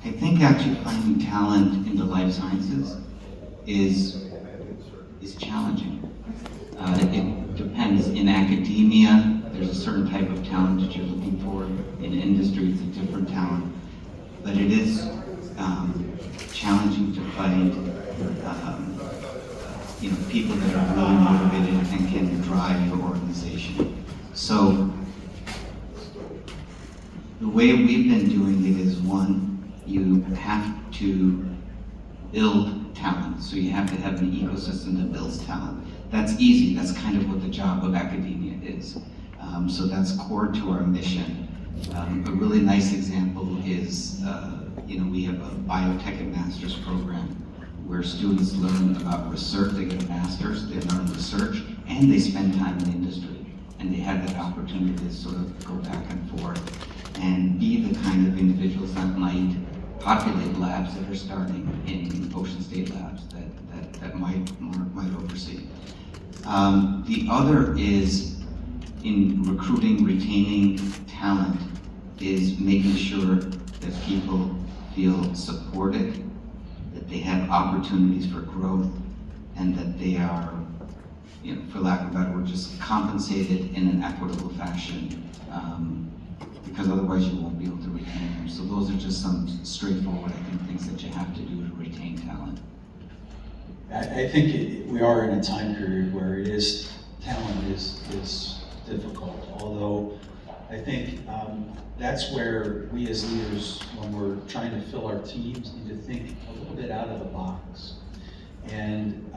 I think actually finding talent in the life sciences is challenging. It depends. In academia, there's a certain type of talent that you're looking for. In industry, it's a different talent. But it is challenging to find people that are really motivated and can drive your organization. So the way we've been doing it is, one, you have to build talent. So you have to have an ecosystem that builds talent. That's easy. That's kind of what the job of academia is. So that's core to our mission. A really nice example is, we have a biotech and master's program where students learn about research. They get a master's, they learn research, and they spend time in industry. And they have that opportunity to sort of go back and forth and be the kind of individuals that might populate labs that are starting in Ocean State Labs that Mark might oversee. The other is in recruiting, retaining talent, is making sure that people feel supported, that they have opportunities for growth, and that they are, for lack of a better word, just compensated in an equitable fashion, because otherwise you won't be able to retain them. So those are just some straightforward, I think, things that you have to do to retain talent. I think we are in a time period where talent is difficult, although I think that's where we as leaders, when we're trying to fill our teams, need to think a little bit out of the box. And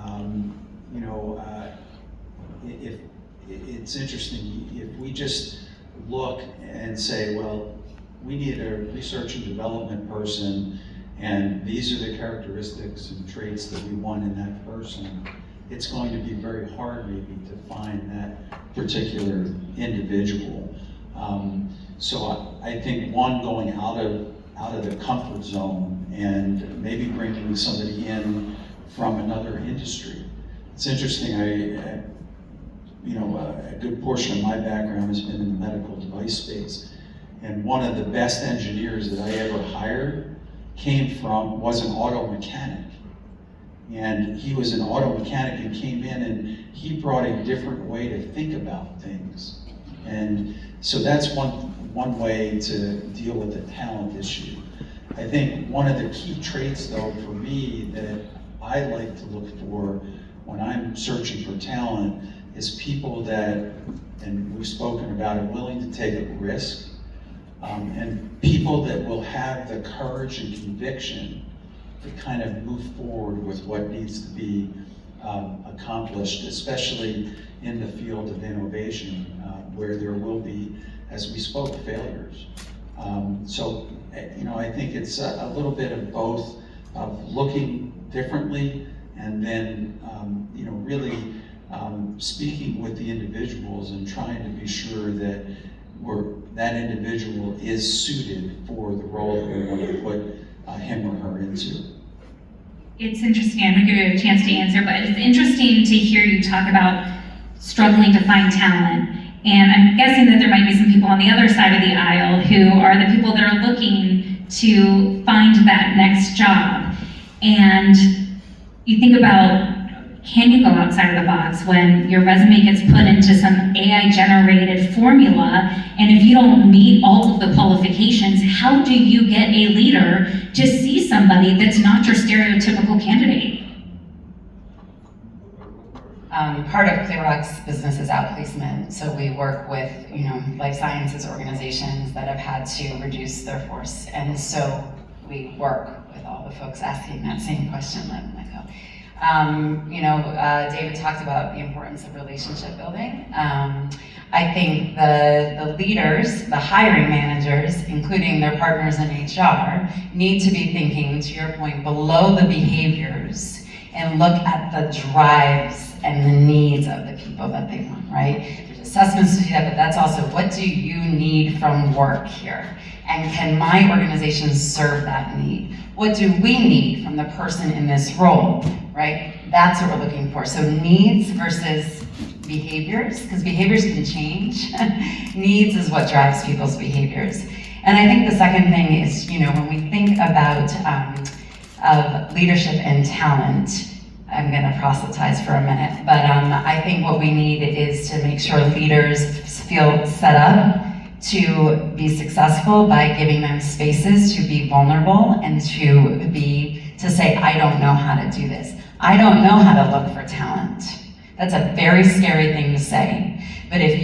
if it's interesting, if we just look and say, well, we need a research and development person, and these are the characteristics and traits that we want in that person, it's going to be very hard maybe to find that particular individual. So I think, one, going out of the comfort zone and maybe bringing somebody in from another industry. It's interesting, a good portion of my background has been in the medical device space, and one of the best engineers that I ever hired was an auto mechanic. And he was an auto mechanic and came in and he brought a different way to think about things. And so that's one way to deal with the talent issue. I think one of the key traits, though, for me that I like to look for when I'm searching for talent is people that, and we've spoken about it, willing to take a risk, and people that will have the courage and conviction to kind of move forward with what needs to be accomplished, especially in the field of innovation, where there will be, as we spoke, failures. So, I think it's a little bit of both, of looking differently and then, really speaking with the individuals and trying to be sure that that individual is suited for the role that we want to put him or her into. It's interesting, I'm gonna give you a chance to answer, but it's interesting to hear you talk about struggling to find talent. And I'm guessing that there might be some people on the other side of the aisle who are the people that are looking to find that next job. And you think about, can you go outside of the box when your resume gets put into some AI-generated formula, and if you don't meet all of the qualifications, how do you get a leader to see somebody that's not your stereotypical candidate? Part of Clearrock's business is outplacement, so we work with life sciences organizations that have had to reduce their force, and so we work with all the folks asking that same question. David talked about the importance of relationship building. I think the leaders, the hiring managers, including their partners in HR, need to be thinking, to your point, below the behaviors and look at the drives and the needs of the people that they want, right? There's assessments to do that, but that's also, what do you need from work here? And can my organization serve that need? What do we need from the person in this role, right? That's what we're looking for. So needs versus behaviors, because behaviors can change. Needs is what drives people's behaviors. And I think the second thing is, when we think about of leadership and talent, I'm going to proselytize for a minute, but I think what we need is to make sure leaders feel set up to be successful by giving them spaces to be vulnerable and to say, I don't know how to do this. I don't know how to look for talent. That's a very scary thing to say. But at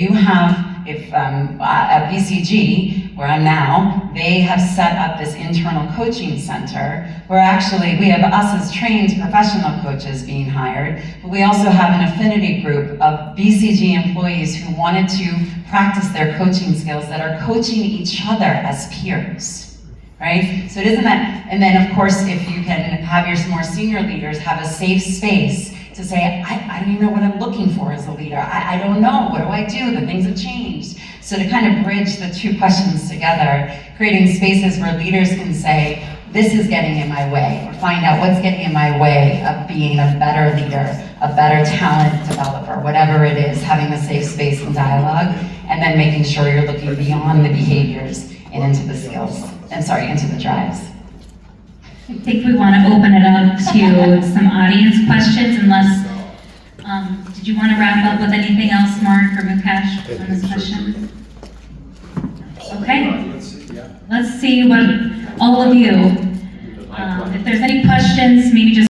BCG, where I'm now, they have set up this internal coaching center where actually we have us as trained professional coaches being hired, but we also have an affinity group of BCG employees who wanted to practice their coaching skills that are coaching each other as peers, right? So it isn't that, and then of course, if you can have your more senior leaders have a safe space to say, I don't even know what I'm looking for as a leader. I don't know, what do I do? The things have changed. So to kind of bridge the two questions together, creating spaces where leaders can say, this is getting in my way, or find out what's getting in my way of being a better leader, a better talent developer, whatever it is, having the safe space and dialogue, and then making sure you're looking beyond the behaviors and into the skills, into the drives. I think we want to open it up to some audience questions, unless, did you want to wrap up with anything else, Mark or Mukesh, on this question? Okay, let's see what all of you, if there's any questions, maybe just